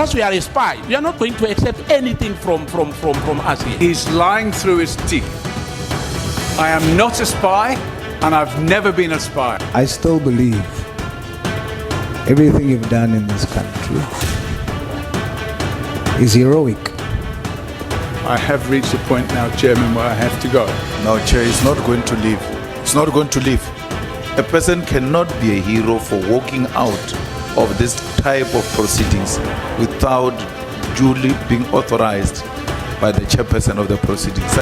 because we are a spy, we are not going to accept anything from us here. He's lying through his teeth. I am not a spy, and I've never been a spy. I still believe everything you've done in this country is heroic. I have reached a point now, Chairman, where I have to go. No, Chair, it's not going to leave. It's not going to leave. A person cannot be a hero for walking out of this type of proceedings without duly being authorized by the chairperson of the proceedings.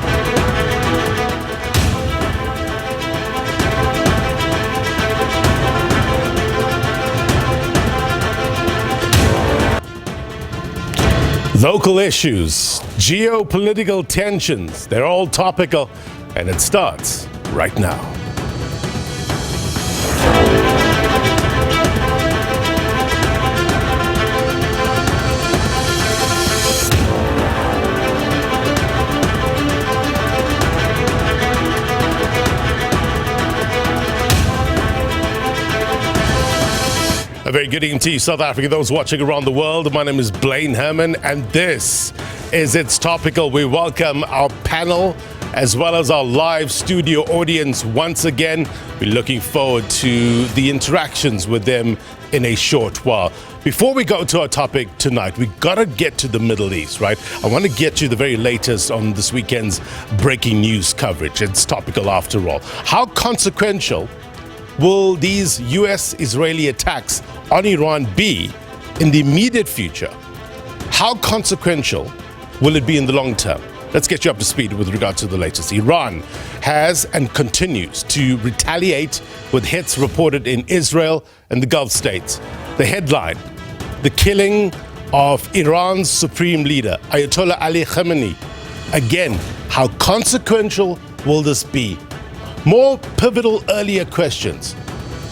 Local issues, geopolitical tensions, they're all topical, and it starts right now. A very good evening to you, South Africa, those watching around the world. My name is Blaine Herman, and this is It's Topical. We welcome our panel as well as our live studio audience once again. We're looking forward to the interactions with them in a short while. Before we go to our topic tonight, we gotta get to the Middle East, right? I want to get you the very latest on this weekend's breaking news coverage. It's topical after all. How consequential will these US-Israeli attacks on Iran be in the immediate future? How consequential will it be in the long term? Let's get you up to speed with regard to the latest. Iran has and continues to retaliate with hits reported in Israel and the Gulf states. The headline, the killing of Iran's supreme leader, Ayatollah Ali Khamenei. Again, how consequential will this be? More pivotal earlier questions.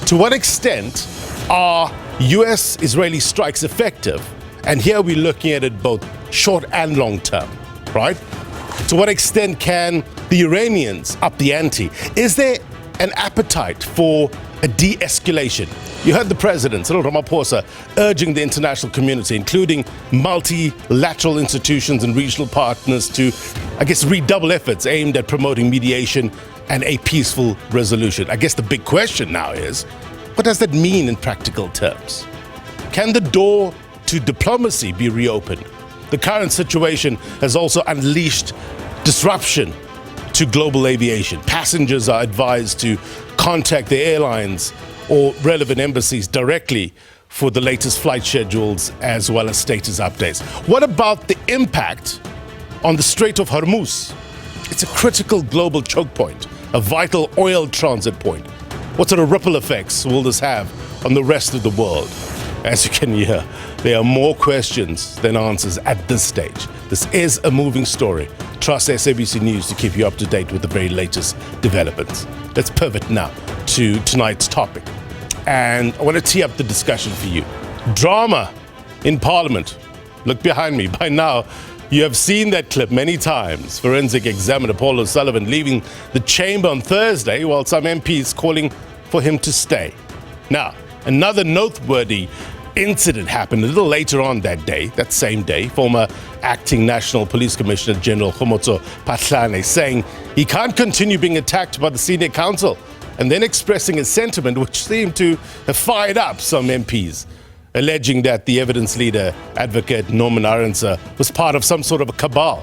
To what extent are US-Israeli strikes effective? And here we're looking at it both short and long term, right? To what extent can the Iranians up the ante? Is there an appetite for a de-escalation? You heard the president, Cyril Ramaphosa, urging the international community, including multilateral institutions and regional partners, to, redouble efforts aimed at promoting mediation and a peaceful resolution. I guess the big question now is, what does that mean in practical terms? Can the door to diplomacy be reopened? The current situation has also unleashed disruption to global aviation. Passengers are advised to contact their airlines or relevant embassies directly for the latest flight schedules as well as status updates. What about the impact on the Strait of Hormuz? It's a critical global choke point, a vital oil transit point. What sort of ripple effects will this have on the rest of the world? As you can hear, there are more questions than answers at this stage. This is a moving story. Trust SABC News to keep you up to date with the very latest developments. Let's pivot now to tonight's topic. And I want to tee up the discussion for you. Drama in Parliament. Look behind me. By now, you have seen that clip many times. Forensic examiner Paul O'Sullivan leaving the chamber on Thursday while some MPs calling for him to stay. Now, another noteworthy incident happened a little later on that day, that same day. Former acting National Police Commissioner General Khomotso Phahlane saying he can't continue being attacked by the senior counsel, and then expressing a sentiment which seemed to have fired up some MPs, alleging that the evidence leader, Advocate Norman Arendse, was part of some sort of a cabal.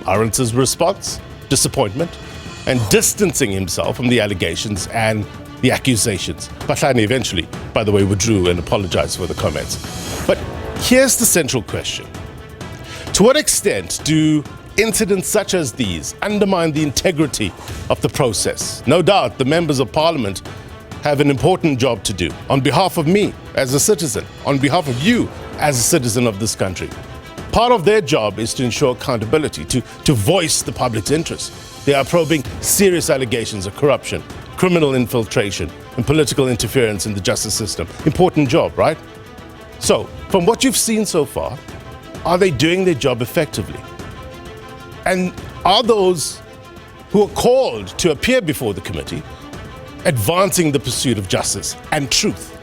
Arendse's response? Disappointment, and distancing himself from the allegations and the accusations. Phahlane eventually, by the way, withdrew and apologized for the comments. But here's the central question. To what extent do incidents such as these undermine the integrity of the process? No doubt the members of Parliament have an important job to do on behalf of me as a citizen, on behalf of you as a citizen of this country. Part of their job is to ensure accountability, to voice the public's interest. They are probing serious allegations of corruption, criminal infiltration, and political interference in the justice system. Important job, right? So, from what you've seen so far, are they doing their job effectively? And are those who are called to appear before the committee advancing the pursuit of justice and truth?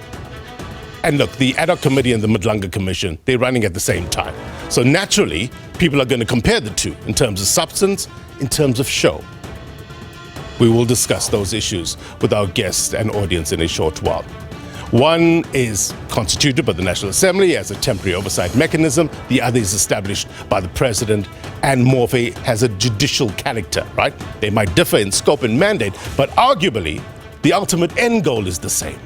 And look, the Ad Hoc Committee and the Madlanga Commission, they're running at the same time. So naturally, people are going to compare the two in terms of substance, in terms of show. We will discuss those issues with our guests and audience in a short while. One is constituted by the National Assembly as a temporary oversight mechanism. The other is established by the President, and more has a judicial character, right? They might differ in scope and mandate, but arguably, the ultimate end goal is the same: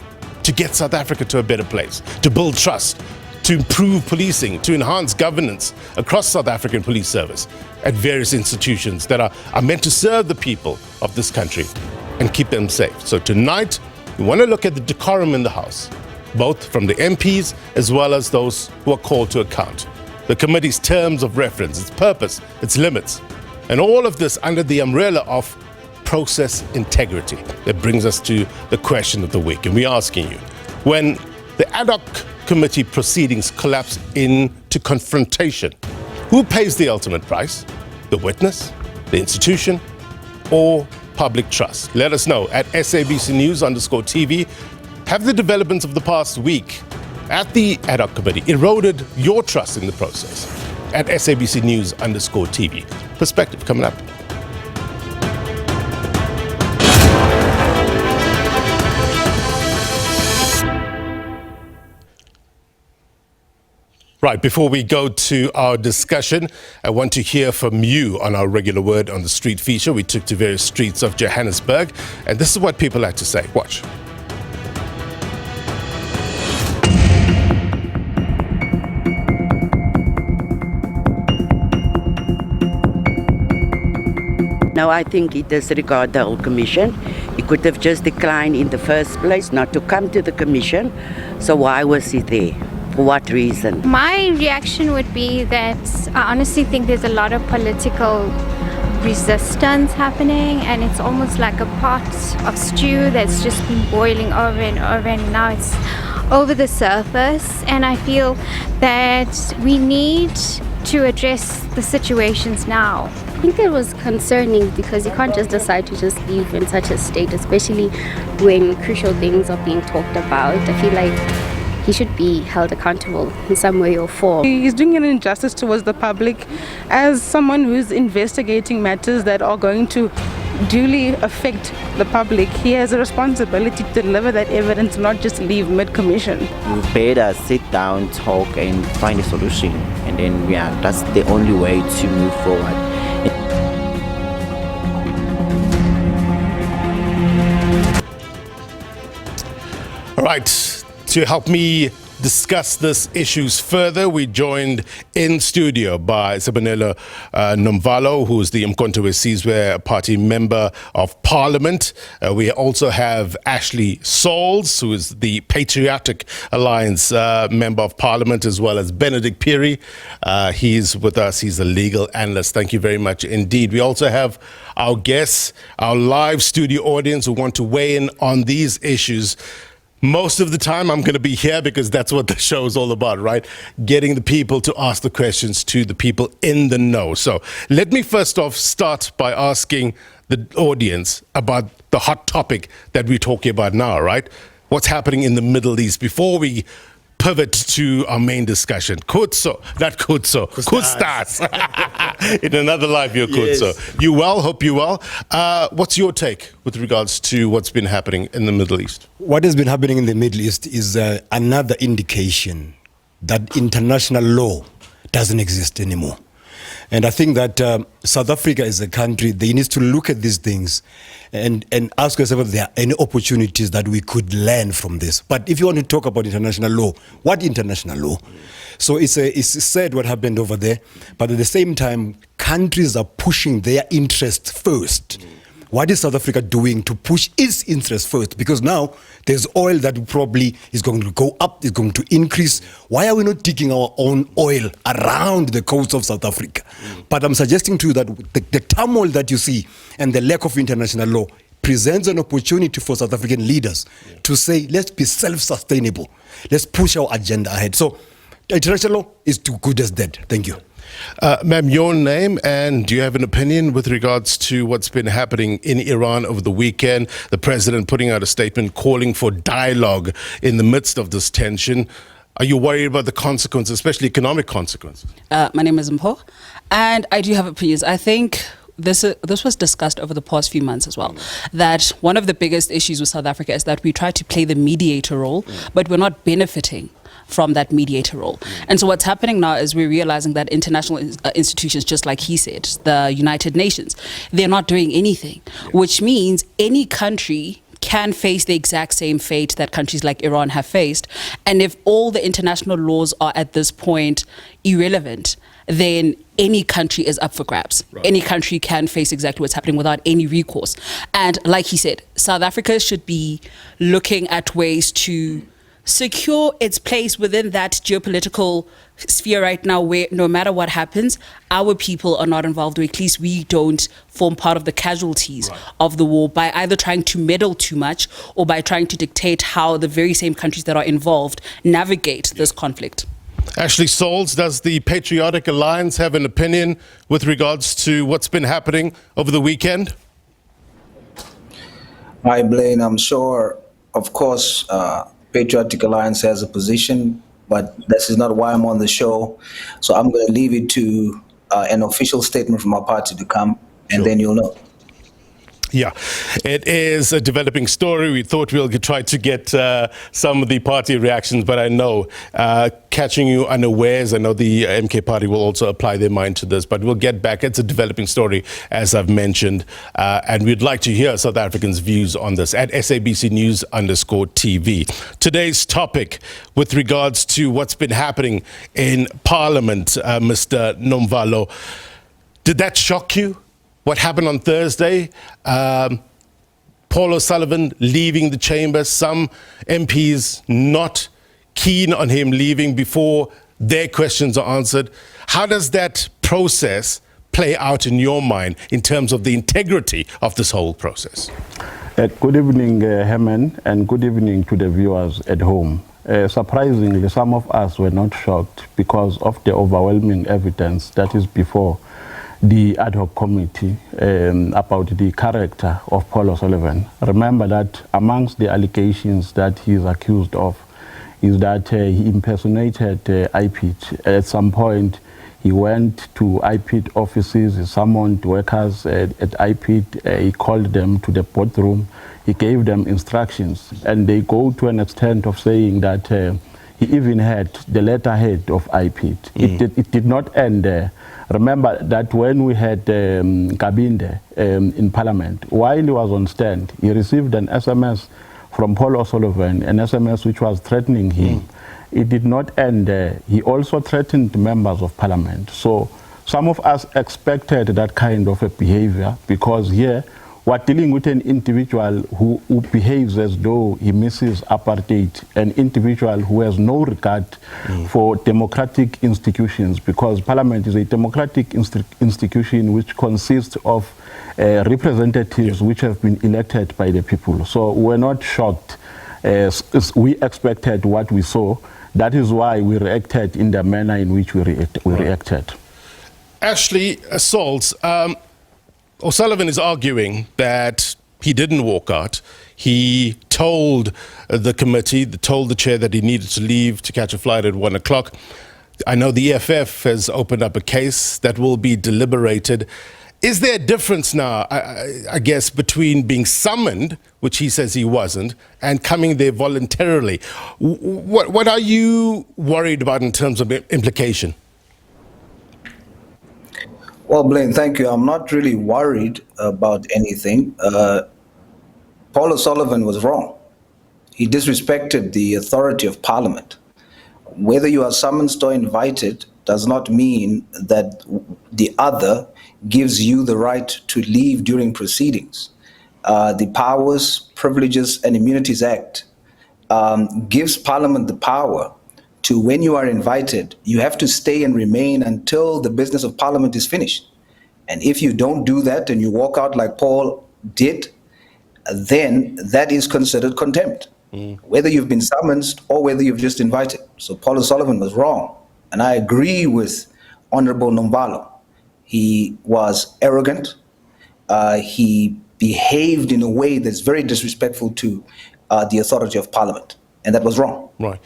to get South Africa to a better place, to build trust, to improve policing, to enhance governance across South African police service at various institutions that are meant to serve the people of this country and keep them safe. So tonight, we want to look at the decorum in the House, both from the MPs as well as those who are called to account. The committee's terms of reference, its purpose, its limits, and all of this under the umbrella of process integrity. That brings us to the question of the week. And we're asking you, when the Ad Hoc Committee proceedings collapse into confrontation, who pays the ultimate price? The witness, the institution, or public trust? Let us know at SABC News_TV. Have the developments of the past week at the Ad Hoc Committee eroded your trust in the process? At SABC News_TV. Perspective coming up. Right, before we go to our discussion, I want to hear from you on our regular Word on the Street feature. We took to various streets of Johannesburg, and this is what people had to say. Watch. No, I think he disregarded the whole commission. He could have just declined in the first place, not to come to the commission. So why was he there? For what reason? My reaction would be that I honestly think there's a lot of political resistance happening, and it's almost like a pot of stew that's just been boiling over and over, and now it's over the surface. And I feel that we need to address the situations now. I think it was concerning because you can't just decide to just leave in such a state, especially when crucial things are being talked about. I feel like he should be held accountable in some way or form. He's doing an injustice towards the public. As someone who's investigating matters that are going to duly affect the public, he has a responsibility to deliver that evidence, not just leave mid-commission. We better sit down, talk, and find a solution, and then that's the only way to move forward. All right. To help me discuss this issues further, we joined in studio by Sabonelo Nomvalo, who is the Umkhonto weSizwe Party Member of Parliament. We also have Ashley Sauls, who is the Patriotic Alliance Member of Parliament, as well as Benedict Phiri. He's with us. He's a legal analyst. Thank you very much indeed. We also have our guests, our live studio audience who want to weigh in on these issues. Most of the time, I'm going to be here because that's what the show is all about, right? Getting the people to ask the questions to the people in the know. So let me first off start by asking the audience about the hot topic that we're talking about now, right? What's happening in the Middle East before we pivot to our main discussion. Khomotso, not Khomotso, Kustas. In another life, you're Khomotso. Yes. You well? Hope you well. What's your take with regards to what's been happening in the Middle East? What has been happening in the Middle East is another indication that international law doesn't exist anymore. And I think that South Africa is a country, they need to look at these things and ask yourself if there are any opportunities that we could learn from this. But if you want to talk about international law, what international law? So it's sad what happened over there, but at the same time, countries are pushing their interests first. What is South Africa doing to push its interest first? Because now there's oil that probably is going to go up, is going to increase. Why are we not digging our own oil around the coast of South Africa? But I'm suggesting to you that the turmoil that you see and the lack of international law presents an opportunity for South African leaders to say, let's be self-sustainable. Let's push our agenda ahead. So international law is too good as dead. Thank you. Ma'am, your name, and do you have an opinion with regards to what's been happening in Iran over the weekend? The president putting out a statement calling for dialogue in the midst of this tension. Are you worried about the consequences, especially economic consequences? My name is Mpho, and I do have opinions. I think this was discussed over the past few months as well, that one of the biggest issues with South Africa is that we try to play the mediator role, but we're not benefiting from that mediator role. And so what's happening now is we're realizing that international institutions, just like he said, the United Nations, they're not doing anything, which means any country can face the exact same fate that countries like Iran have faced. And if all the international laws are at this point irrelevant, then any country is up for grabs. Right. Any country can face exactly what's happening without any recourse. And like he said, South Africa should be looking at ways to secure its place within that geopolitical sphere right now, where no matter what happens, our people are not involved, or at least we don't form part of the casualties of the war by either trying to meddle too much or by trying to dictate how the very same countries that are involved navigate this conflict. Ashley Souls, does the Patriotic Alliance have an opinion with regards to what's been happening over the weekend? Hi, Blaine. I'm sure, of course, Patriotic Alliance has a position, but this is not why I'm on the show. So I'm going to leave it to an official statement from our party to come, and then you'll know. Yeah, it is a developing story. We thought we'll try to get some of the party reactions, but I know catching you unawares, I know the MK party will also apply their mind to this, but we'll get back. It's a developing story, as I've mentioned, and we'd like to hear South Africans' views on this at SABC News_TV. Today's topic with regards to what's been happening in Parliament, Mr. Nomvalo, did that shock you? What happened on Thursday? Paul O'Sullivan leaving the chamber, some MPs not keen on him leaving before their questions are answered. How does that process play out in your mind in terms of the integrity of this whole process? Good evening, Herman, and good evening to the viewers at home. Surprisingly, some of us were not shocked because of the overwhelming evidence that is before the Ad Hoc Committee about the character of Paul O'Sullivan. Remember that amongst the allegations that he is accused of is that he impersonated IPIT. At some point, he went to IPIT offices, he summoned workers at IPIT, he called them to the boardroom, he gave them instructions, and they go to an extent of saying that he even had the letterhead of IPIT. It did not end there. Remember that when we had Kabinde in Parliament, while he was on stand, he received an SMS from Paul O'Sullivan, an SMS which was threatening him. It did not end there. He also threatened members of Parliament. So some of us expected that kind of a behavior because here we're dealing with an individual who behaves as though he misses apartheid, an individual who has no regard for democratic institutions, because Parliament is a democratic institution which consists of representatives which have been elected by the people. So we're not shocked. We expected what we saw. That is why we reacted in the manner in which we reacted. Ashley Souls, O'Sullivan is arguing that he didn't walk out. He told the committee, told the chair that he needed to leave to catch a flight at 1 o'clock. I know the EFF has opened up a case that will be deliberated. Is there a difference now, I guess, between being summoned, which he says he wasn't, and coming there voluntarily? What are you worried about in terms of implication? Well, Blaine, thank you. I'm not really worried about anything. Paul O'Sullivan was wrong. He disrespected the authority of Parliament. Whether you are summoned or invited does not mean that the other gives you the right to leave during proceedings. The Powers, Privileges and Immunities Act gives Parliament the power to, when you are invited, you have to stay and remain until the business of Parliament is finished. And if you don't do that and you walk out like Paul did, then that is considered contempt, whether you've been summoned or whether you've just invited. So Paul O'Sullivan was wrong. And I agree with Honorable Nombalo. He was arrogant. He behaved in a way that's very disrespectful to the authority of Parliament, and that was wrong. Right.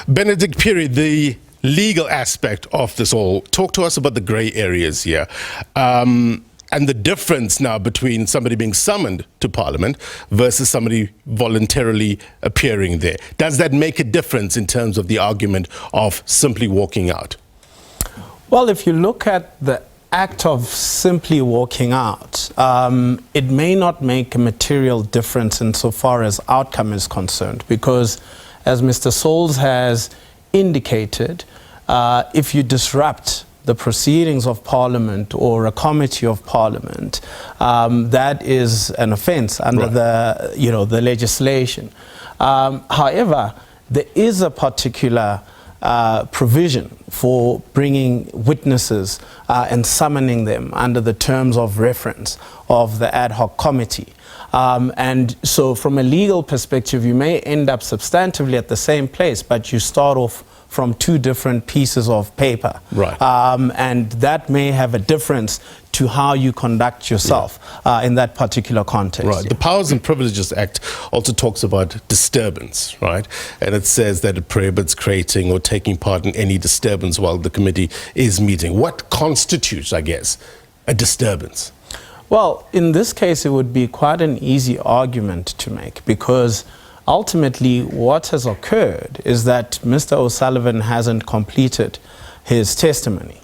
Benedict Phiri, the legal aspect of this all. Talk to us about the grey areas here. And the difference now between somebody being summoned to Parliament versus somebody voluntarily appearing there. Does that make a difference in terms of the argument of simply walking out? Well, if you look at the act of simply walking out, it may not make a material difference insofar as outcome is concerned, because as Mr. Souls has indicated, if you disrupt the proceedings of Parliament or a committee of Parliament, that is an offence under the legislation. However, there is a particular provision for bringing witnesses and summoning them under the terms of reference of the Ad Hoc Committee. And so from a legal perspective, you may end up substantively at the same place, but you start off from two different pieces of paper. Right. And that may have a difference to how you conduct yourself in that particular context. Right. The Powers and Privileges Act also talks about disturbance, right? And it says that it prohibits creating or taking part in any disturbance while the committee is meeting. What constitutes, I guess, a disturbance? Well, in this case, it would be quite an easy argument to make, because ultimately what has occurred is that Mr. O'Sullivan hasn't completed his testimony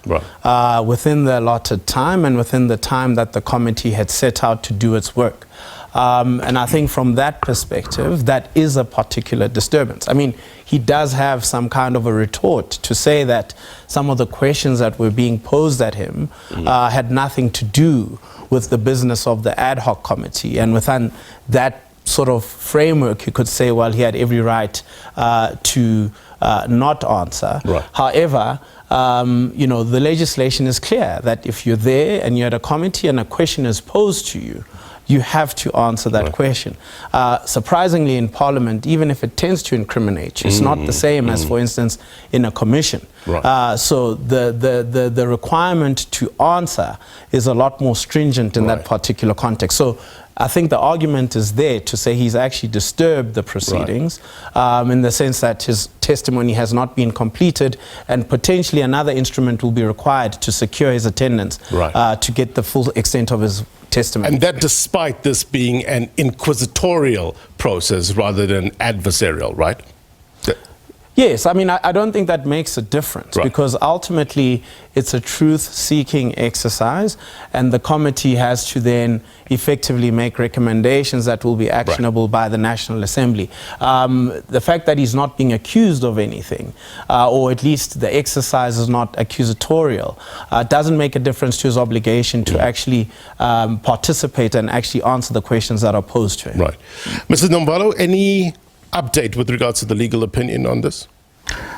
within the allotted time and within the time that the committee had set out to do its work. And I think from that perspective, that is a particular disturbance. I mean, he does have some kind of a retort to say that some of the questions that were being posed at him had nothing to do with the business of the Ad Hoc Committee. And within that sort of framework, you could say, well, he had every right to not answer. Right. However, the legislation is clear that if you're there and you're at a committee and a question is posed to you, you have to answer that question. Surprisingly, in Parliament, even if it tends to incriminate you, it's not the same as, for instance, in a commission. Right. So the requirement to answer is a lot more stringent in that particular context. So I think the argument is there to say he's actually disturbed the proceedings in the sense that his testimony has not been completed, and potentially another instrument will be required to secure his attendance to get the full extent of his testimony. And that despite this being an inquisitorial process rather than adversarial, right? Yes, I mean, I don't think that makes a difference, because ultimately it's a truth-seeking exercise, and the committee has to then effectively make recommendations that will be actionable by the National Assembly. The fact that he's not being accused of anything, or at least the exercise is not accusatorial, doesn't make a difference to his obligation to actually participate and actually answer the questions that are posed to him. Right. Mr. Nombalo, any update with regards to the legal opinion on this?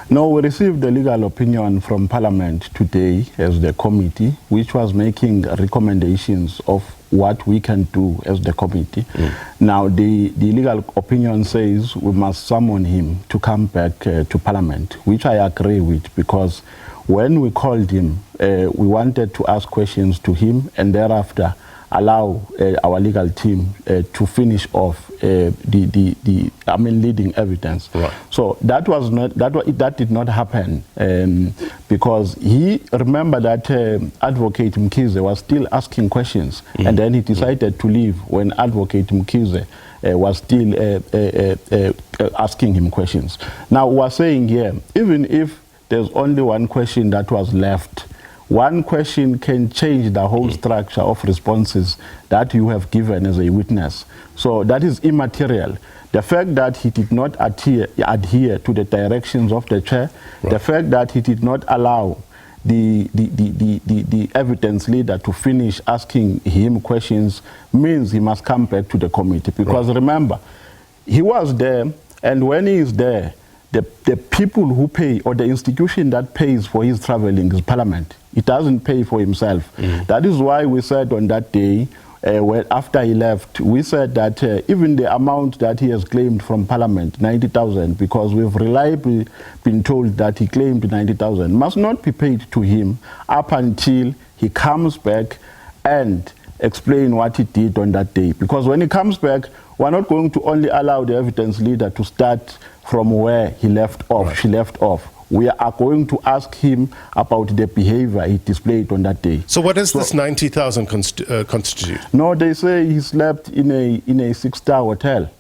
No, we received the legal opinion from Parliament today as the committee, which was making recommendations of what we can do as the committee. Now, the legal opinion says we must summon him to come back to Parliament, which I agree with, because when we called him, we wanted to ask questions to him and thereafter allow our legal team to finish off leading evidence. Right. So that was not that did not happen because he remember that Advocate Mkhize was still asking questions, and then he decided to leave when Advocate Mkhize was still asking him questions. Now we're saying here, even if there's only one question that was left, one question can change the whole structure of responses that you have given as a witness. So that is immaterial. The fact that he did not adhere to the directions of the chair, the fact that he did not allow the evidence leader to finish asking him questions means he must come back to the committee. Because remember, he was there, and when he is there, the people who pay, or the institution that pays for his traveling, is Parliament. It doesn't pay for himself. That is why we said on that day, after he left, we said that even the amount that he has claimed from Parliament, 90,000, because we've reliably been told that he claimed 90,000, must not be paid to him up until he comes back and explain what he did on that day. Because when he comes back, we're not going to only allow the evidence leader to start from where he left off, she left off. We are going to ask him about the behavior he displayed on that day. So what does this 90,000 constitute? No, they say he slept in a 6-star hotel.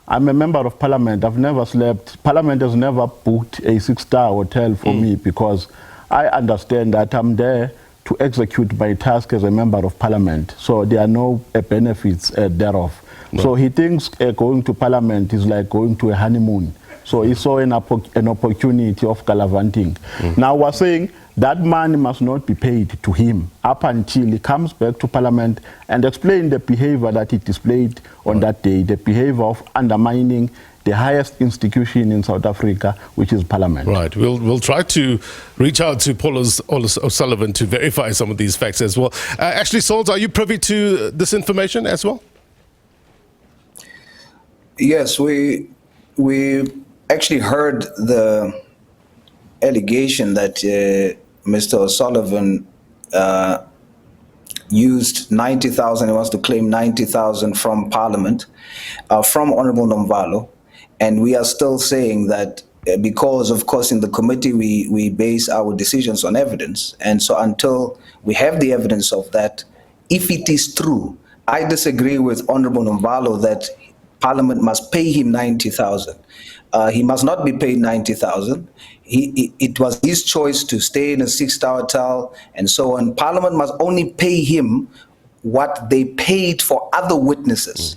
I'm a member of Parliament. I've never slept. Parliament has never booked a 6-star hotel for me, because I understand that I'm there to execute my task as a member of Parliament. So there are no benefits thereof. No. So he thinks going to Parliament is like going to a honeymoon. So he saw an opportunity of gallivanting. Now we're saying that money must not be paid to him up until he comes back to Parliament and explain the behavior that he displayed on that day, the behavior of undermining the highest institution in South Africa, which is Parliament. Right. We'll try to reach out to Paul O'Sullivan to verify some of these facts as well. Ashley Souls, are you privy to this information as well? Yes, we actually heard the allegation that Mr. O'Sullivan used 90,000, he wants to claim 90,000 from Parliament, from Honorable Nomvalo. And we are still saying that because, of course, in the committee, we base our decisions on evidence. And so until we have the evidence of that, if it is true, I disagree with Honorable Nomvalo that Parliament must pay him 90,000. He must not be paid 90,000. It was his choice to stay in a 6-star hotel and so on. Parliament must only pay him what they paid for other witnesses.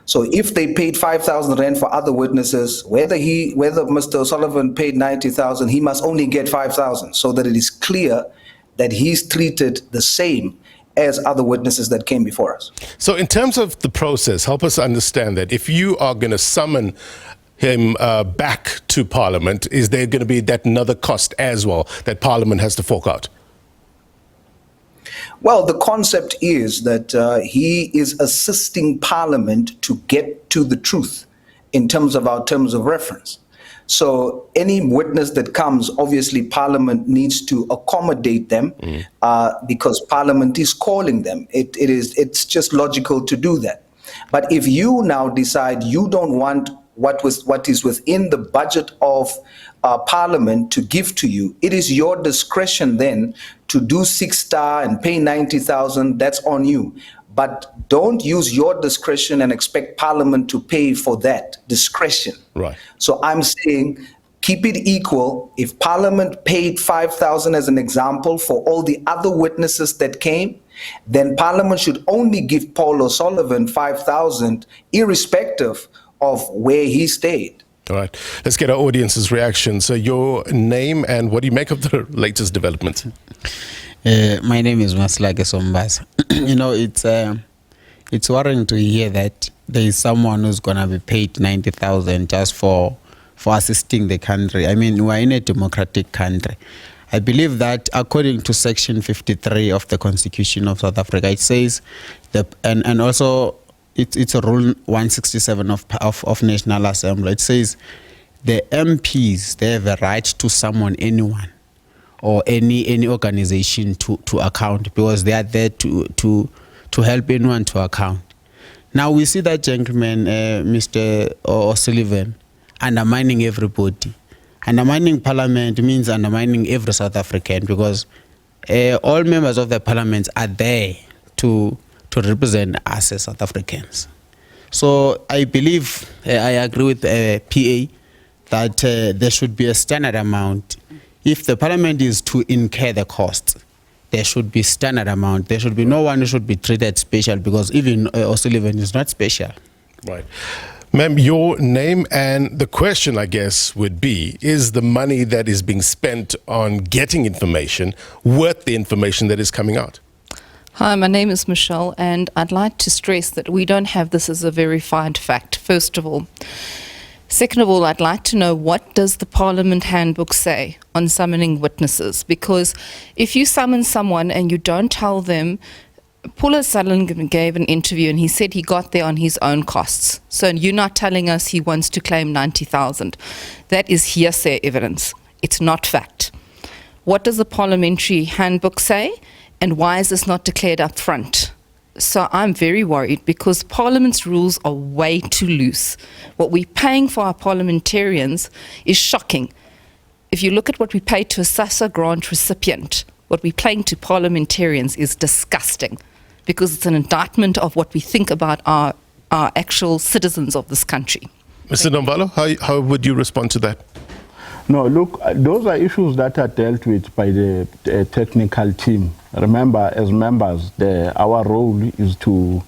So if they paid 5,000 rand for other witnesses, whether Mr. O'Sullivan paid 90,000, he must only get 5,000, so that it is clear that he's treated the same as other witnesses that came before us. So in terms of the process, help us understand that if you are going to summon him back to Parliament, is there going to be that another cost as well that Parliament has to fork out? Well, the concept is that he is assisting Parliament to get to the truth in terms of our terms of reference. So any witness that comes, obviously Parliament needs to accommodate them because Parliament is calling them. It's just logical to do that. But if you now decide you don't want what is within the budget of Parliament to give to you, it is your discretion then to do 6-star and pay 90,000. That's on you. But don't use your discretion and expect Parliament to pay for that discretion. Right. So I'm saying keep it equal. If Parliament paid 5,000 as an example for all the other witnesses that came, then Parliament should only give Paul O'Sullivan 5,000 irrespective of where he stayed. All right. Let's get our audience's reaction. So your name and what do you make of the latest developments? My name is Madlanga Commission. You know, it's worrying to hear that there is someone who's going to be paid 90,000 just for assisting the country. I mean, we're in a democratic country. I believe that according to Section 53 of the Constitution of South Africa, it says that, and also it's a Rule 167 of National Assembly. It says the MPs, they have a right to summon anyone or any organization to account, because they are there to help anyone to account. Now we see that gentleman, Mr. O'Sullivan, undermining everybody. Undermining Parliament means undermining every South African, because all members of the Parliament are there to represent us as South Africans. So I believe, I agree with PA that there should be a standard amount. If the Parliament is to incur the costs, there should be standard amount. There should be no one who should be treated special, because even O'Sullivan is not special. Right. Ma'am, your name and the question, I guess, would be, is the money that is being spent on getting information worth the information that is coming out? Hi, my name is Michelle, and I'd like to stress that we don't have this as a verified fact, first of all. Second of all, I'd like to know, what does the Parliament handbook say on summoning witnesses? Because if you summon someone and you don't tell them Paula Sutherland gave an interview and he said he got there on his own costs. So you're not telling us he wants to claim 90,000. That is hearsay evidence. It's not fact. What does the Parliamentary handbook say? And why is this not declared up front? So I'm very worried because Parliament's rules are way too loose. What we're paying for our parliamentarians is shocking. If you look at what we pay to a SASSA grant recipient, what we're paying to parliamentarians is disgusting because it's an indictment of what we think about our actual citizens of this country. Mr. Nomvalo, how would you respond to that? No, look, those are issues that are dealt with by the technical team. Remember, as members, our role is to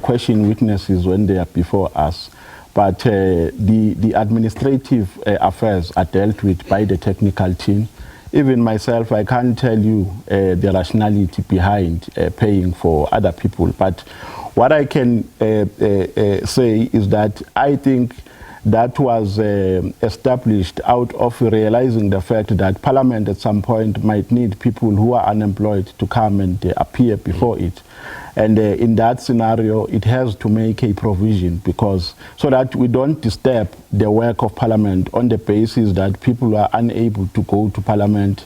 question witnesses when they are before us. But the administrative affairs are dealt with by the technical team. Even myself, I can't tell you the rationality behind paying for other people. But what I can say is that I think that was established out of realizing the fact that Parliament at some point might need people who are unemployed to come and appear before it. And in that scenario, it has to make a provision so that we don't disturb the work of Parliament on the basis that people are unable to go to Parliament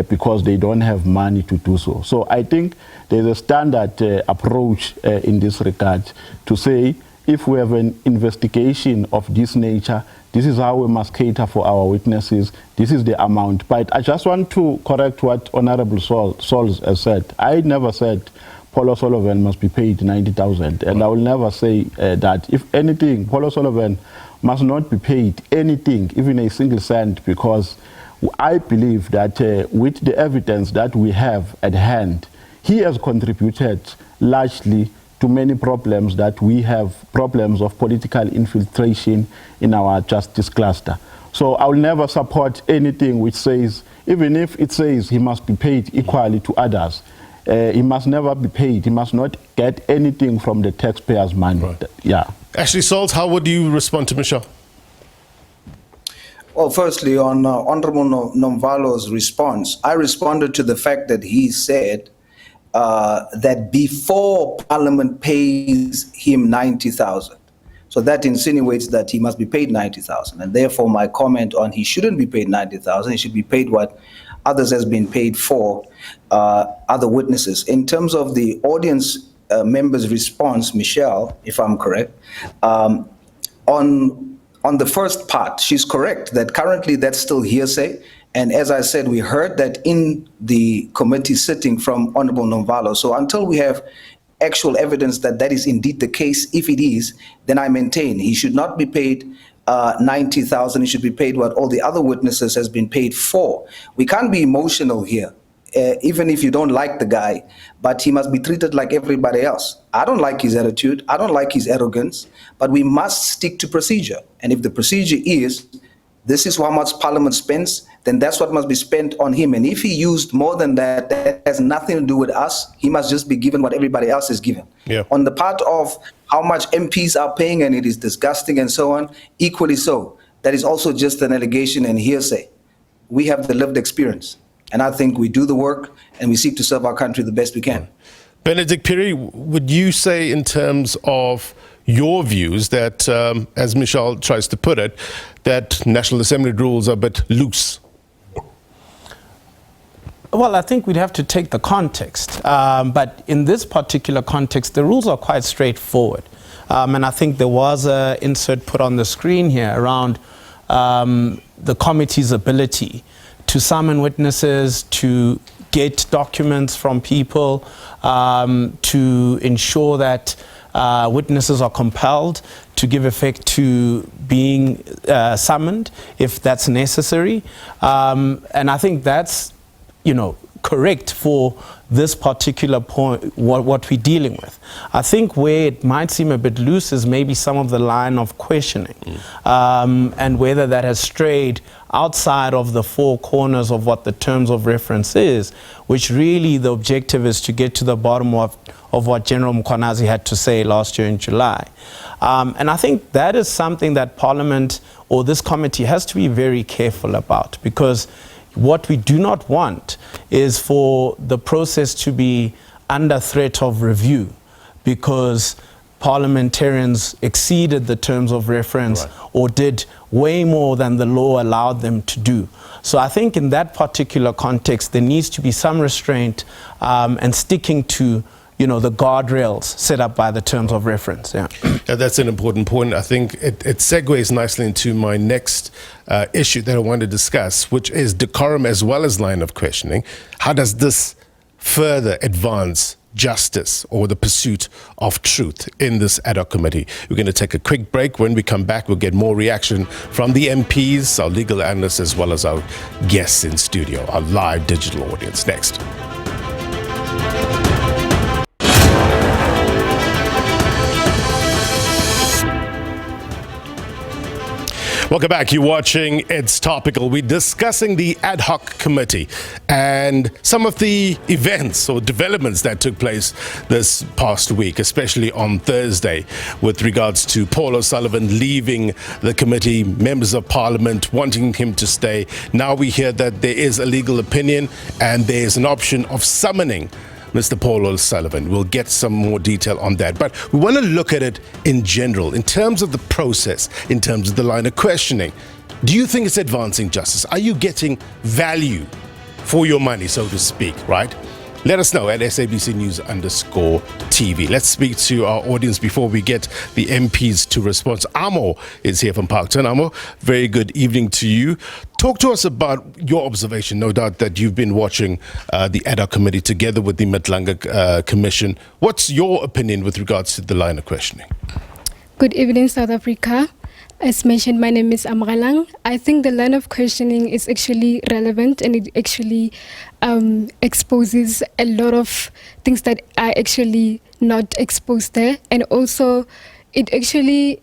because they don't have money to do so. So I think there's a standard approach in this regard to say, if we have an investigation of this nature, this is how we must cater for our witnesses, this is the amount. But I just want to correct what Honorable Sols has said. I never said Paul O'Sullivan must be paid 90,000, and I will never say that. If anything, Paul O'Sullivan must not be paid anything, even a single cent, because I believe that with the evidence that we have at hand, he has contributed largely to many problems that we have, problems of political infiltration in our justice cluster. So I will never support anything which says, even if it says he must be paid equally to others, he must never be paid. He must not get anything from the taxpayers' money. Right. Yeah. Ashley Salts, how would you respond to Michelle? Well, firstly, on Honorable Nomvalo's response, I responded to the fact that he said that before Parliament pays him 90,000. So that insinuates that he must be paid 90,000. And therefore, my comment on he shouldn't be paid 90,000, he should be paid what others has been paid for other witnesses. In terms of the audience members' response, Michelle, if I'm correct, on the first part, she's correct that currently that's still hearsay. And as I said, we heard that in the committee sitting from Honorable Nomvalo. So until we have actual evidence that that is indeed the case, if it is, then I maintain he should not be paid 90,000. He should be paid what all the other witnesses has been paid for. We can't be emotional here, even if you don't like the guy, but he must be treated like everybody else. I don't like his attitude. I don't like his arrogance, but we must stick to procedure. And if the procedure is, this is how much Parliament spends, then that's what must be spent on him. And if he used more than that, that has nothing to do with us. He must just be given what everybody else is given. Yeah. On the part of how much MPs are paying, and it is disgusting and so on, equally so. That is also just an allegation and hearsay. We have the lived experience. And I think we do the work and we seek to serve our country the best we can. Benedict Piri, would you say in terms of your views that, as Michelle tries to put it, that National Assembly rules are a bit loose? Well, I think we'd have to take the context. But in this particular context, the rules are quite straightforward. And I think there was an insert put on the screen here around the committee's ability to summon witnesses, to get documents from people, to ensure that witnesses are compelled to give effect to being summoned if that's necessary. And I think that's, correct for this particular point, what we're dealing with. I think where it might seem a bit loose is maybe some of the line of questioning, and whether that has strayed outside of the four corners of what the terms of reference is, which really the objective is to get to the bottom of what General Mkhwanazi had to say last year in July. And I think that is something that Parliament or this committee has to be very careful about, because what we do not want is for the process to be under threat of review because parliamentarians exceeded the terms of reference or did way more than the law allowed them to do. So I think in that particular context, there needs to be some restraint and sticking to the guardrails set up by the terms of reference. Yeah, that's an important point. I think it segues nicely into my next issue that I want to discuss, which is decorum as well as line of questioning. How does this further advance justice or the pursuit of truth in this ad hoc committee? We're going to take a quick break. When we come back, we'll get more reaction from the MPs, our legal analysts, as well as our guests in studio, our live digital audience. Next. Welcome back. You're watching It's Topical. We're discussing the Ad Hoc Committee and some of the events or developments that took place this past week, especially on Thursday, with regards to Paul O'Sullivan leaving the committee, members of Parliament wanting him to stay. Now we hear that there is a legal opinion and there's an option of summoning Mr. Paul O'Sullivan. We'll get some more detail on that. But we want to look at it in general, in terms of the process, in terms of the line of questioning. Do you think it's advancing justice? Are you getting value for your money, so to speak, right? Let us know at SABC News_TV. Let's speak to our audience before we get the MPs to respond. Amo is here from Parkton. Amo, very good evening to you. Talk to us about your observation. No doubt that you've been watching the Ad Hoc Committee together with the Madlanga Commission. What's your opinion with regards to the line of questioning? Good evening, South Africa. As mentioned, my name is Amralang. I think the line of questioning is actually relevant and it actually exposes a lot of things that are actually not exposed there. And also, it actually,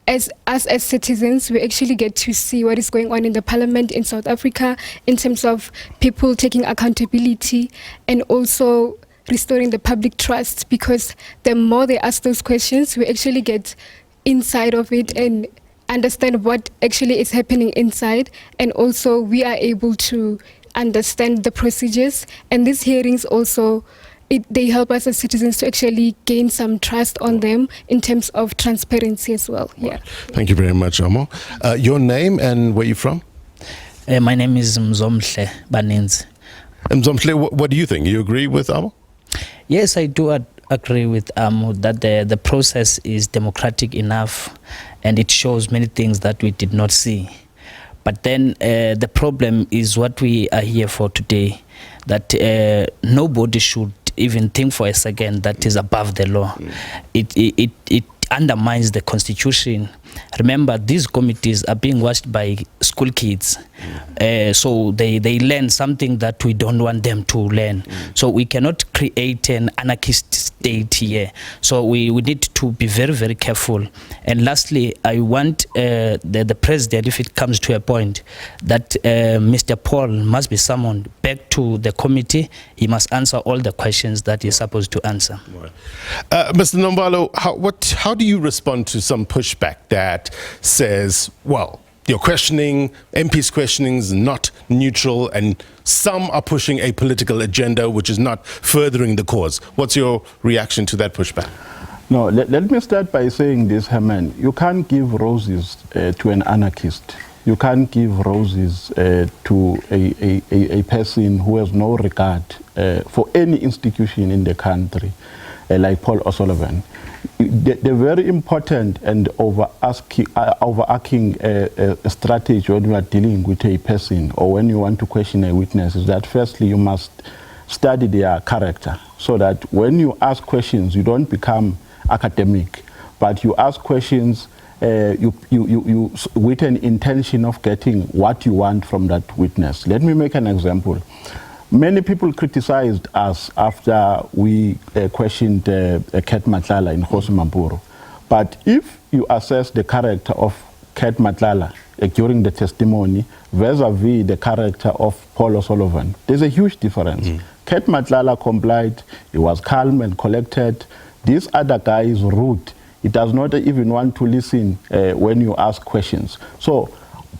as us as citizens, we actually get to see what is going on in the parliament in South Africa in terms of people taking accountability and also restoring the public trust, because the more they ask those questions, we actually get inside of it and understand what actually is happening inside, and also we are able to understand the procedures. And these hearings also, they help us as citizens to actually gain some trust on them in terms of transparency as well. Yeah. Thank you very much, Amo. Your name and where you're from? My name is Mzomhle Baninzi. Mzomhle, what do you think? You agree with Amo? Yes, I do agree with Amo that the process is democratic enough and it shows many things that we did not see. But then the problem is what we are here for today, that nobody should even think for a second that is above the law. It undermines the constitution. Remember, these committees are being watched by school kids. So they learn something that we don't want them to learn. So we cannot create an anarchist state here. So we need to be very, very careful. And lastly, I want the president, if it comes to a point, that Mr. Paul must be summoned back to the committee. He must answer all the questions that he's supposed to answer. Mr. Nombalo, how do you respond to some pushback that says, well, your questioning, MP's questioning is not neutral and some are pushing a political agenda which is not furthering the cause? What's your reaction to that pushback? No, let me start by saying this, Herman. You can't give roses to an anarchist. You can't give roses to a person who has no regard for any institution in the country, like Paul O'Sullivan. The very important and overarching strategy when you are dealing with a person or when you want to question a witness is that firstly you must study their character, so that when you ask questions you don't become academic, but you ask questions you with an intention of getting what you want from that witness. Let me make an example. Many people criticized us after we questioned Ket Matlala in Khomotso. But if you assess the character of Ket Matlala during the testimony vis-a-vis the character of Paul O'Sullivan, there's a huge difference. Ket Matlala complied, he was calm and collected. This other guy is rude. He does not even want to listen when you ask questions. So,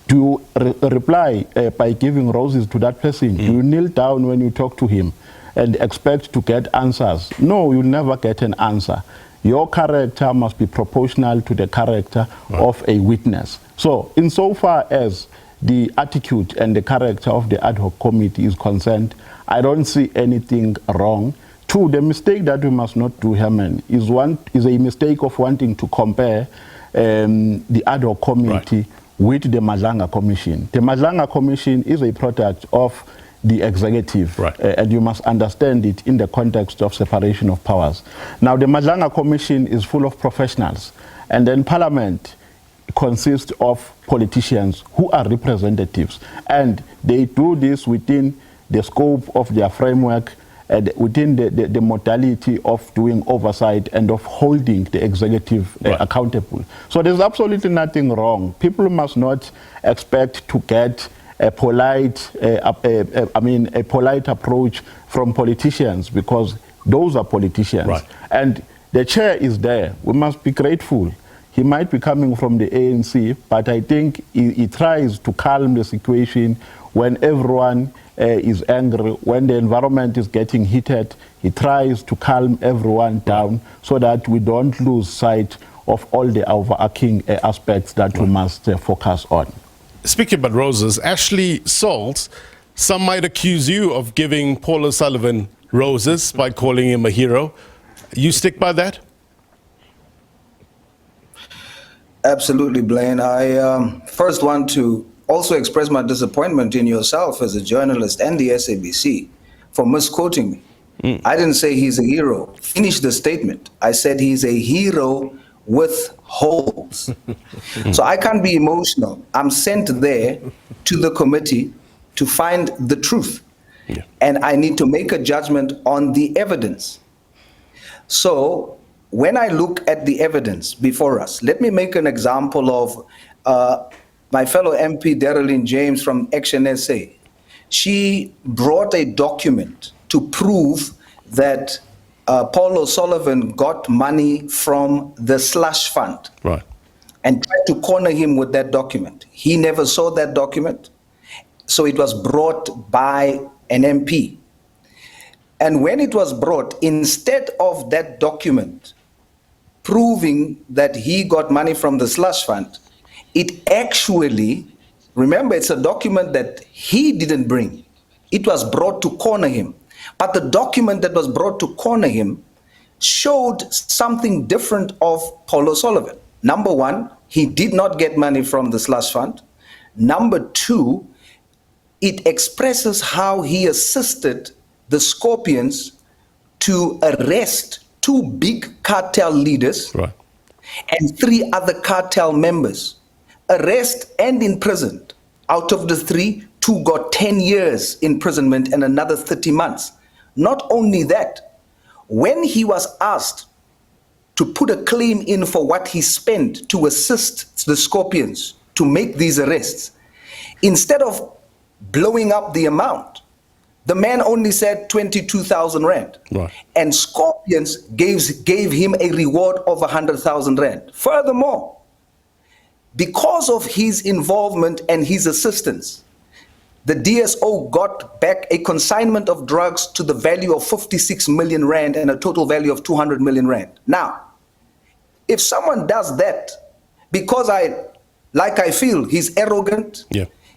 do you reply by giving roses to that person? Do you kneel down when you talk to him? and expect to get answers. No, you'll never get an answer. Your character must be proportional to the character of a witness. So, insofar as the attitude and the character of the ad hoc committee is concerned, I don't see anything wrong. Two, the mistake that we must not do, Herman, is a mistake of wanting to compare the ad hoc committee with the Madlanga Commission. The Madlanga Commission is a product of the executive, and you must understand it in the context of separation of powers. Now, the Madlanga Commission is full of professionals, and then Parliament consists of politicians who are representatives, and they do this within the scope of their framework, within the modality of doing oversight and of holding the executive accountable. So there's absolutely nothing wrong. People must not expect to get a polite approach from politicians, because those are politicians. And the chair is there. We must be grateful. He might be coming from the ANC, but I think he tries to calm the situation when everyone is angry, when the environment is getting heated. He tries to calm everyone down so that we don't lose sight of all the overarching aspects that we must focus on. Speaking about roses, Ashley Salt, some might accuse you of giving Paul O'Sullivan roses by calling him a hero. You stick by that? Absolutely, Blaine. I first want to also express my disappointment in yourself as a journalist and the SABC for misquoting me. I didn't say he's a hero. Finish the statement. I said he's a hero with holes. So I can't be emotional. I'm sent there to the committee to find the truth. And I need to make a judgment on the evidence. So when I look at the evidence before us, let me make an example of my fellow MP, Darylene James from Action SA. She brought a document to prove that Paul O'Sullivan got money from the slush fund and tried to corner him with that document. He never saw that document, so it was brought by an MP. And when it was brought, instead of that document proving that he got money from the slush fund, it actually, remember, it's a document that he didn't bring. It was brought to corner him. But the document that was brought to corner him showed something different of Paul O'Sullivan. Number one, he did not get money from the slush fund. Number two, it expresses how he assisted the Scorpions to arrest 2 big cartel leaders and 3 other cartel members. Arrest and imprisoned. Out of the 3, 2 got 10 years imprisonment and another 30 months. Not only that, when he was asked to put a claim in for what he spent to assist the Scorpions to make these arrests, instead of blowing up the amount, the man only said 22,000 rand. And Scorpions gave him a reward of 100,000 rand. Furthermore, because of his involvement and his assistance, the DSO got back a consignment of drugs to the value of 56 million rand and a total value of 200 million rand. Now, if someone does that, because I feel he's arrogant,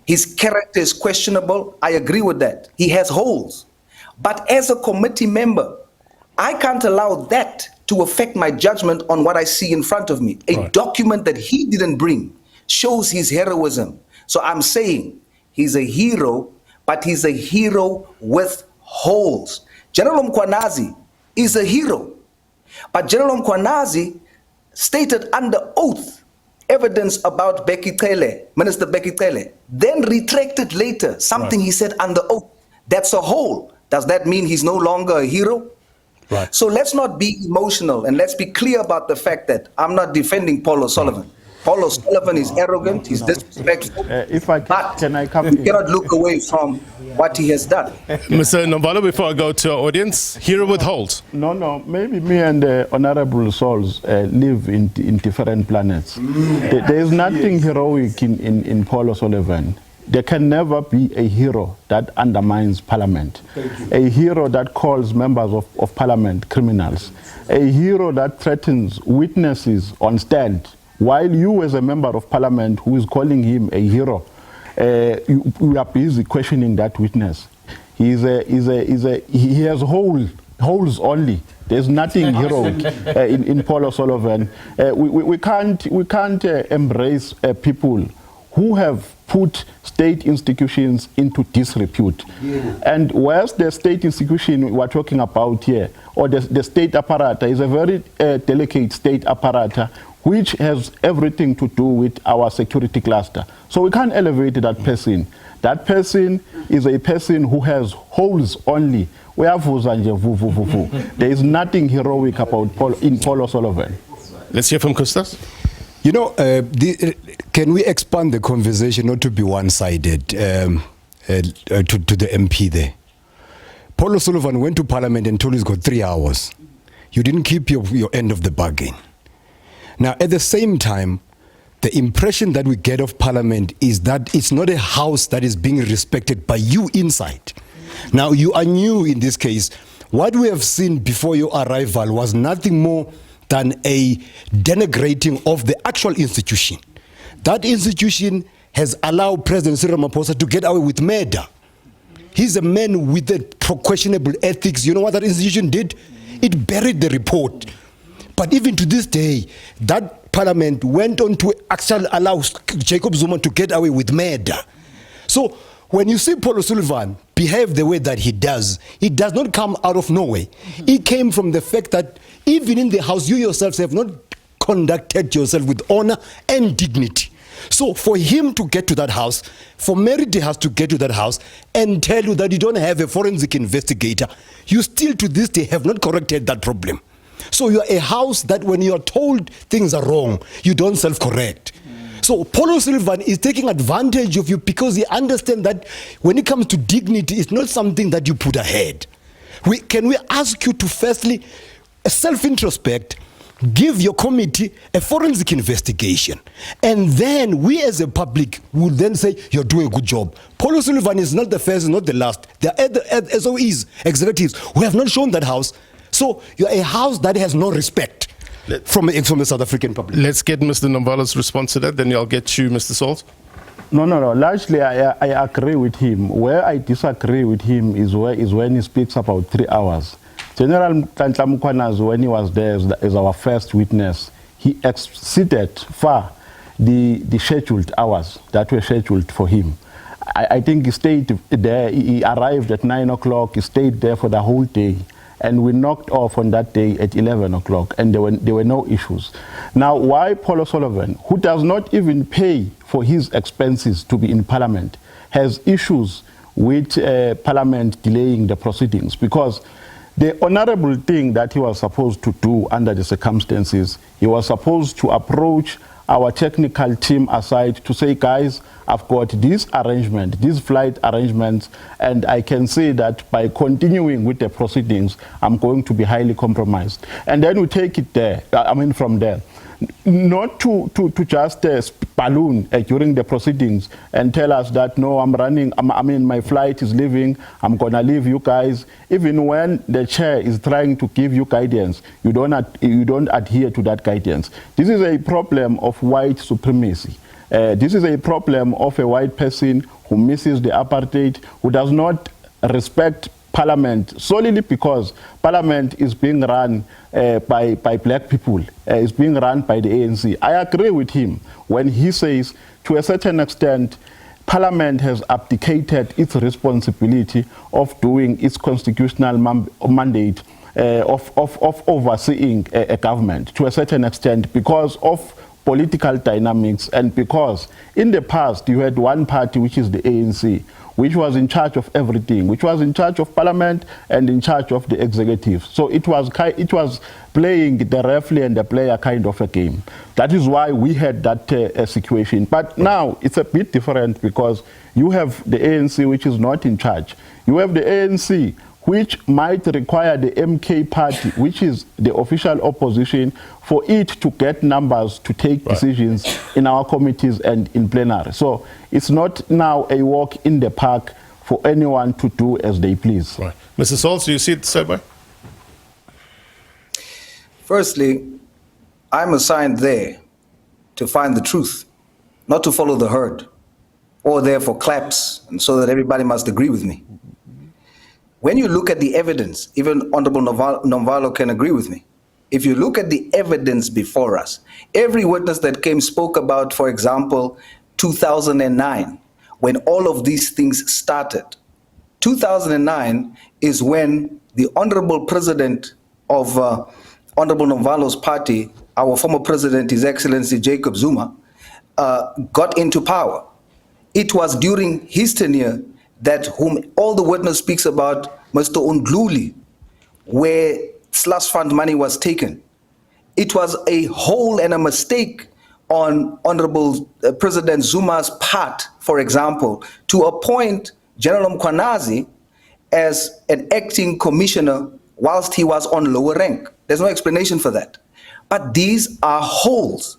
his character is questionable, I agree with that. He has holes. But as a committee member, I can't allow that to affect my judgment on what I see in front of me. A document that he didn't bring shows his heroism. So I'm saying he's a hero, but he's a hero with holes. General Mkhwanazi is a hero, but General Mkhwanazi stated under oath evidence about Minister Becky Cele, then retracted later something he said under oath. That's a hole. Does that mean he's no longer a hero? So let's not be emotional, and let's be clear about the fact that I'm not defending Paul O'Sullivan. Paul O'Sullivan is arrogant, he's disrespectful, but you cannot look away from what he has done. Mr. Nombalo, before I go to our audience, hero with holes. No, maybe me and the Honorable Souls live in different planets. There is nothing heroic in Paul O'Sullivan. there can never be a hero that undermines Parliament, a hero that calls members of Parliament criminals, a hero that threatens witnesses on stand, while you as a member of Parliament who is calling him a hero, you are busy questioning that witness. He has holes only. There's nothing heroic in Paul O'Sullivan. We can't embrace people who have put state institutions into disrepute. Yeah. And whereas the state institution we're talking about here, or the state apparatus, is a very delicate state apparatus which has everything to do with our security cluster. So we can't elevate that person. That person is a person who has holes only. There is nothing heroic about Paul O'Sullivan. Let's hear from Costas. You know, can we expand the conversation not to be one-sided to the MP there? Paul O'Sullivan went to Parliament and told he's got 3 hours. You didn't keep your end of the bargain. Now, at the same time, the impression that we get of Parliament is that it's not a house that is being respected by you inside. Now, you are new in this case. What we have seen before your arrival was nothing more than a denigrating of the actual institution. That institution has allowed President Cyril Ramaphosa to get away with murder. He's a man with a questionable ethics. You know what that institution did? It buried the report. But even to this day, that Parliament went on to actually allow Jacob Zuma to get away with murder. So when you see Paul O'Sullivan behave the way that he does, it does not come out of nowhere. It came from the fact that even in the house, you yourselves have not conducted yourself with honor and dignity. So for him to get to that house, for Merida House to get to that house and tell you that you don't have a forensic investigator, you still to this day have not corrected that problem. So you're a house that when you're told things are wrong, you don't self-correct. So Paul O'Sullivan is taking advantage of you because he understands that when it comes to dignity, it's not something that you put ahead. Can we ask you to firstly self-introspect, give your committee a forensic investigation, and then we as a public will then say you're doing a good job. Paul O'Sullivan is not the first, not the last. There are other SOEs, executives, who have not shown that house. So you're a house that has no respect from the South African public. Let's get Mr. Nombala's response to that, then I'll get you, Mr. Salt. No. Largely, I agree with him. Where I disagree with him is when he speaks about 3 hours. General Nhlanhla Mkhwanazi, when he was there as our first witness, he exceeded far the scheduled hours that were scheduled for him. I think he stayed there. He arrived at 9 o'clock. He stayed there for the whole day. And we knocked off on that day at 11 o'clock, and there were no issues. Now, why Paul O'Sullivan, who does not even pay for his expenses to be in Parliament, has issues with Parliament delaying the proceedings? Because the honorable thing that he was supposed to do under the circumstances, he was supposed to approach our technical team aside to say, guys, I've got this arrangement, these flight arrangements, and I can say that by continuing with the proceedings, I'm going to be highly compromised. And then we take it there, from there. Not to just balloon during the proceedings and tell us that, no, my flight is leaving, I'm going to leave you guys. Even when the chair is trying to give you guidance, you don't adhere to that guidance. This is a problem of white supremacy. This is a problem of a white person who misses the apartheid, who does not respect Parliament solely because Parliament is being run by black people. It's being run by the ANC. I agree with him when he says, to a certain extent, Parliament has abdicated its responsibility of doing its constitutional mandate of overseeing a government to a certain extent because of political dynamics and because in the past you had one party, which is the ANC, which was in charge of everything, which was in charge of Parliament and in charge of the executive. So it was playing the referee and the player kind of a game. That is why we had that situation. But now it's a bit different because you have the ANC, which is not in charge. You have the ANC, which might require the MK party, which is the official opposition, for it to get numbers to take decisions in our committees and in plenary. So it's not now a walk in the park for anyone to do as they please. Right. Mr. Sauls, do you see it the same way? Firstly, I'm assigned there to find the truth, not to follow the herd, or there for claps, and so that everybody must agree with me. When you look at the evidence, even Honorable Nomvalo can agree with me. If you look at the evidence before us, every witness that came spoke about, for example, 2009, when all of these things started. 2009 is when the Honorable President of Honorable Nomvalo's party, our former president, His Excellency Jacob Zuma, got into power. It was during his tenure that whom all the witness speaks about, Mr. Undluli, where slush fund money was taken. It was a hole and a mistake on Honorable President Zuma's part, for example, to appoint General Mkhwanazi as an acting commissioner whilst he was on lower rank. There's no explanation for that. But these are holes.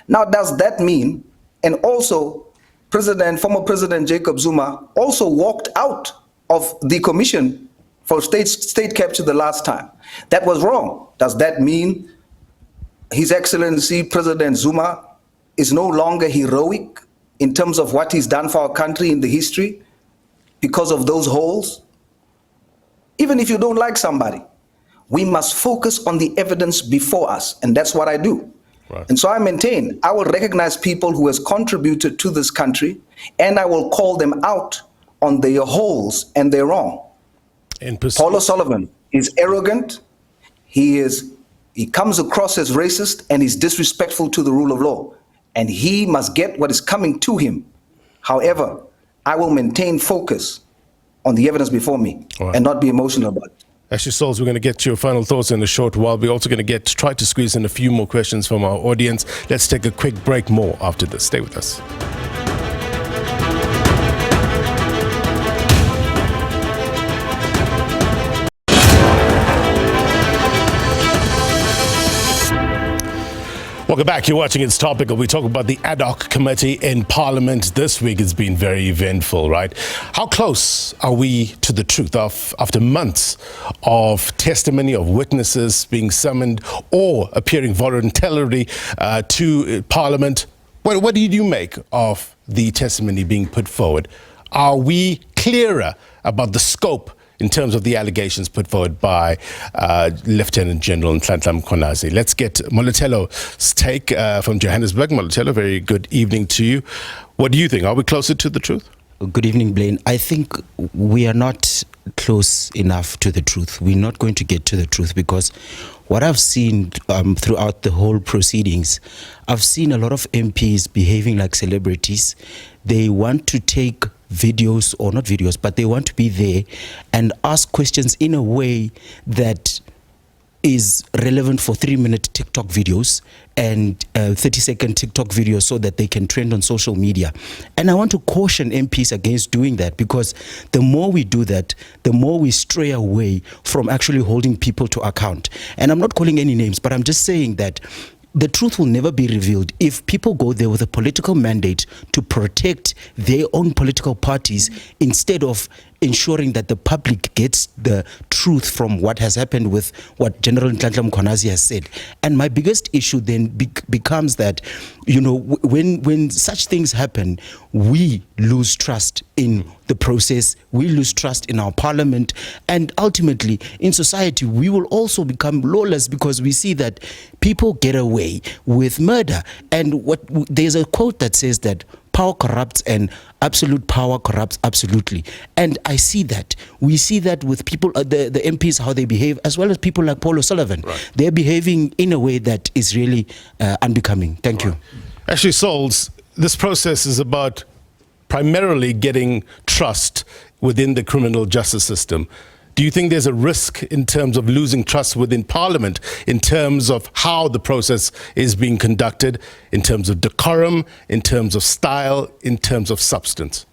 Now, does that mean, and also former President Jacob Zuma also walked out of the commission for state capture the last time. That was wrong. Does that mean His Excellency President Zuma is no longer heroic in terms of what he's done for our country in the history because of those holes? Even if you don't like somebody, we must focus on the evidence before us, and that's what I do. Right. And so I maintain, I will recognize people who has contributed to this country, and I will call them out on their holes and their wrong. Paul O'Sullivan is arrogant, he comes across as racist, and he's disrespectful to the rule of law, and he must get what is coming to him. However, I will maintain focus on the evidence before me and not be emotional about it. Ashley Sauls, we're going to get to your final thoughts in a short while. We're also going to try to squeeze in a few more questions from our audience. Let's take a quick break. More after this. Stay with us. Welcome back. You're watching It's Topical. We talk about the Ad Hoc Committee in Parliament. This week has been very eventful, right? How close are we to the truth after months of testimony of witnesses being summoned or appearing voluntarily to Parliament? What did you make of the testimony being put forward? Are we clearer about the scope in terms of the allegations put forward by Lieutenant General Nhlanhla Mkhwanazi? Let's get Molotelo's take from Johannesburg. Molotelo, very good evening to you. What do you think? Are we closer to the truth? Good evening, Blaine. I think we are not close enough to the truth. We're not going to get to the truth because what I've seen throughout the whole proceedings, I've seen a lot of MPs behaving like celebrities. They want to take videos, or not videos, but they want to be there and ask questions in a way that is relevant for 3-minute TikTok videos and 30-second TikTok videos so that they can trend on social media. And I want to caution MPs against doing that, because the more we do that, the more we stray away from actually holding people to account. And I'm not calling any names, but I'm just saying that the truth will never be revealed if people go there with a political mandate to protect their own political parties instead of ensuring that the public gets the truth from what has happened with what General Nhlanhla Mkhwanazi has said. And my biggest issue then becomes that, you know, when such things happen, we lose trust in the process, we lose trust in our parliament, and ultimately in society we will also become lawless because we see that people get away with murder. And there's a quote that says that power corrupts and absolute power corrupts absolutely. And I see that. We see that with people, the MPs, how they behave, as well as people like Paul O'Sullivan. Right. They're behaving in a way that is really unbecoming. Thank you. Actually, Sauls, this process is about primarily getting trust within the criminal justice system. Do you think there's a risk in terms of losing trust within Parliament in terms of how the process is being conducted, in terms of decorum, in terms of style, in terms of substance?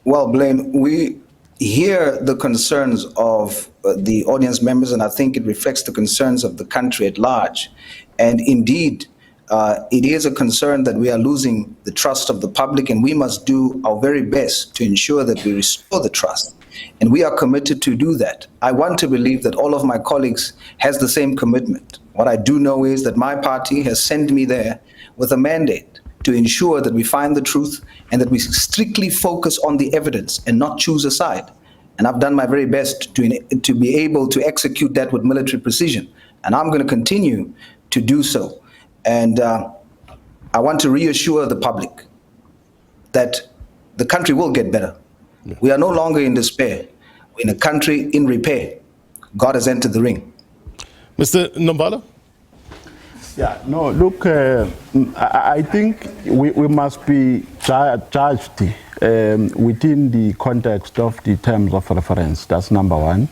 Well, Blaine, we hear the concerns of the audience members, and I think it reflects the concerns of the country at large. And indeed, it is a concern that we are losing the trust of the public, and we must do our very best to ensure that we restore the trust. And we are committed to do that. I want to believe that all of my colleagues has the same commitment. What I do know is that my party has sent me there with a mandate to ensure that we find the truth and that we strictly focus on the evidence and not choose a side. And I've done my very best to be able to execute that with military precision. And I'm going to continue to do so. And I want to reassure the public that the country will get better. Yeah. We are no longer in despair. We're in a country in repair. God has entered the ring. Mr. Nombala? Yeah, no, look, I think we must be judged within the context of the terms of reference. That's number one.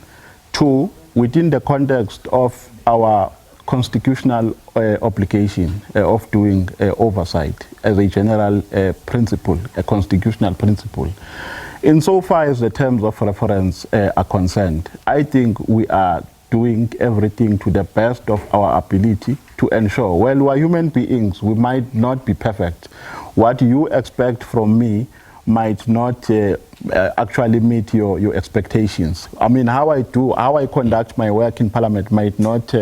Two, within the context of our constitutional obligation of doing oversight as a general principle, a constitutional principle. Insofar as the terms of reference are concerned, I think we are doing everything to the best of our ability to ensure, well, we're human beings, we might not be perfect. What you expect from me might not actually meet your expectations. I mean, how I conduct my work in Parliament might not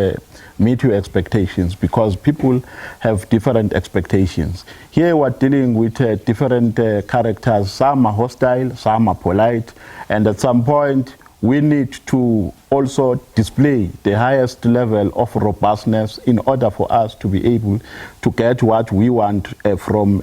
meet your expectations because people have different expectations. Here we're dealing with different characters. Some are hostile, some are polite, and at some point we need to also display the highest level of robustness in order for us to be able to get what we want from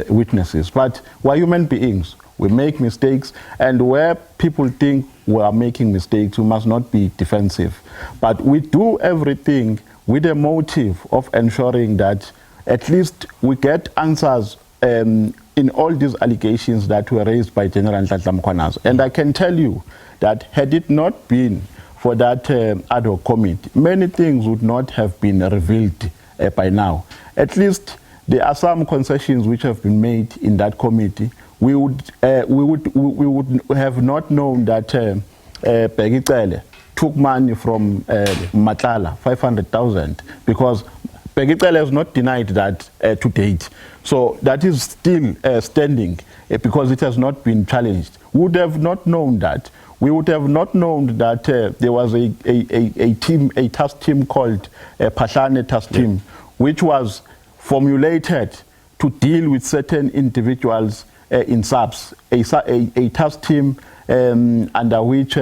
witnesses. But we're human beings. We make mistakes, and where people think we are making mistakes, we must not be defensive. But we do everything with a motive of ensuring that at least we get answers in all these allegations that were raised by General Nhlanhla Mkhwanazi. And I can tell you that had it not been for that ad hoc committee, many things would not have been revealed by now. At least there are some concessions which have been made in that committee. We would have not known that Pegicele took money from Matlala, 500,000, because Pegicele has not denied that to date. So that is still standing because it has not been challenged. We would have not known that. We would have not known that there was a task team called Phahlane task team, which was formulated to deal with certain individuals in SABC, a task team under which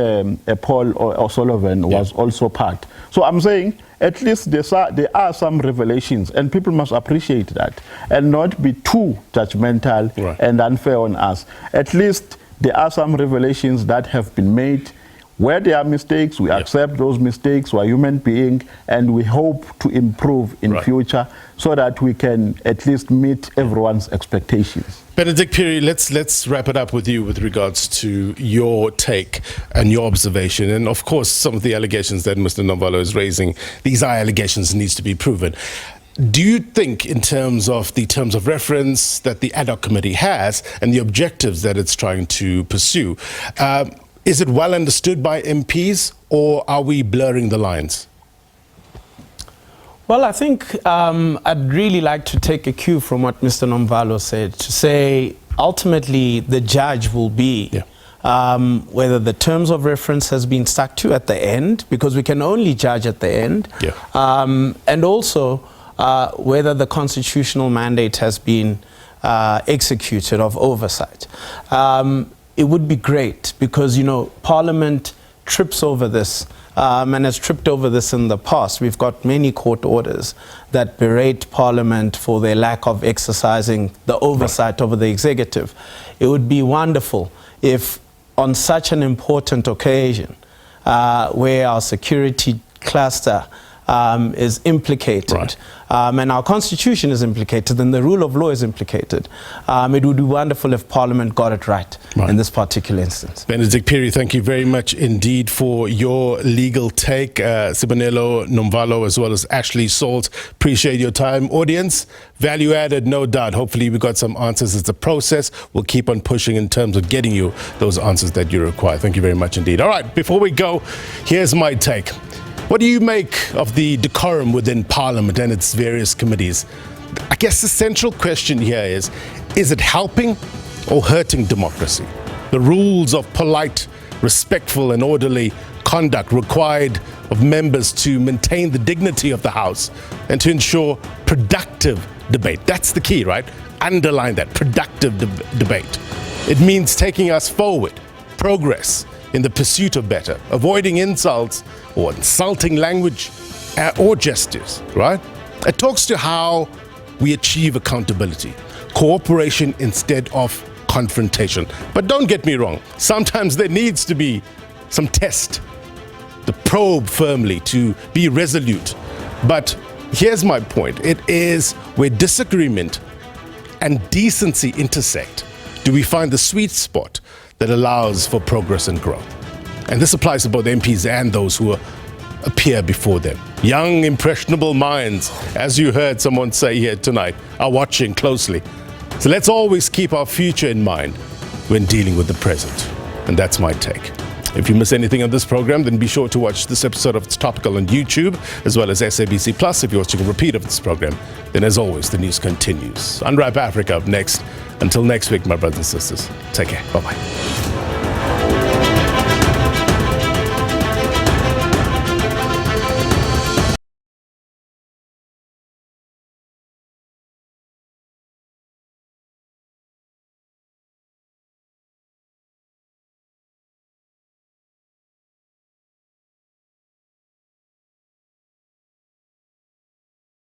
Paul O'Sullivan was also part. So I'm saying at least there are some revelations, and people must appreciate that and not be too judgmental and unfair on us. At least there are some revelations that have been made. Where there are mistakes, we accept those mistakes. We're human beings, and we hope to improve in future so that we can at least meet everyone's expectations. Benedict Phiri, let's wrap it up with you with regards to your take and your observation, and of course some of the allegations that Mr. Nombala is raising. These are allegations, needs to be proven. Do you think, in terms of the terms of reference that the Ad Hoc Committee has and the objectives that it's trying to pursue, is it well understood by MPs, or are we blurring the lines? Well, I think I'd really like to take a cue from what Mr. Nombala said, to say ultimately the judge will be whether the terms of reference has been stuck to at the end, because we can only judge at the end, and also whether the constitutional mandate has been executed of oversight. It would be great because, you know, Parliament trips over this and has tripped over this in the past. We've got many court orders that berate Parliament for their lack of exercising the oversight over the executive. It would be wonderful if on such an important occasion where our security cluster is implicated, and our constitution is implicated, and the rule of law is implicated, it would be wonderful if Parliament got it right in this particular instance. Benedict Phiri, thank you very much indeed for your legal take. Sibonelo Nomvalo as well as Ashley Salt, appreciate your time. Audience, value added, no doubt. Hopefully we got some answers. It's a process. We'll keep on pushing in terms of getting you those answers that you require. Thank you very much indeed. All right, before we go, here's my take. What do you make of the decorum within Parliament and its various committees? I guess the central question here is it helping or hurting democracy? The rules of polite, respectful and orderly conduct required of members to maintain the dignity of the House and to ensure productive debate. That's the key, right? Underline that, productive debate. It means taking us forward, progress in the pursuit of better, avoiding insults or insulting language or gestures, right? It talks to how we achieve accountability, cooperation instead of confrontation. But don't get me wrong, sometimes there needs to be some test, to probe firmly, to be resolute. But here's my point. It is where disagreement and decency intersect, do we find the sweet spot that allows for progress and growth. And this applies to both MPs and those who appear before them. Young, impressionable minds, as you heard someone say here tonight, are watching closely. So let's always keep our future in mind when dealing with the present. And that's my take. If you miss anything on this program, then be sure to watch this episode of It's Topical on YouTube, as well as SABC Plus if you're watching a repeat of this program. Then as always, the news continues. Unwrap Africa up next. Until next week, my brothers and sisters, take care. Bye-bye.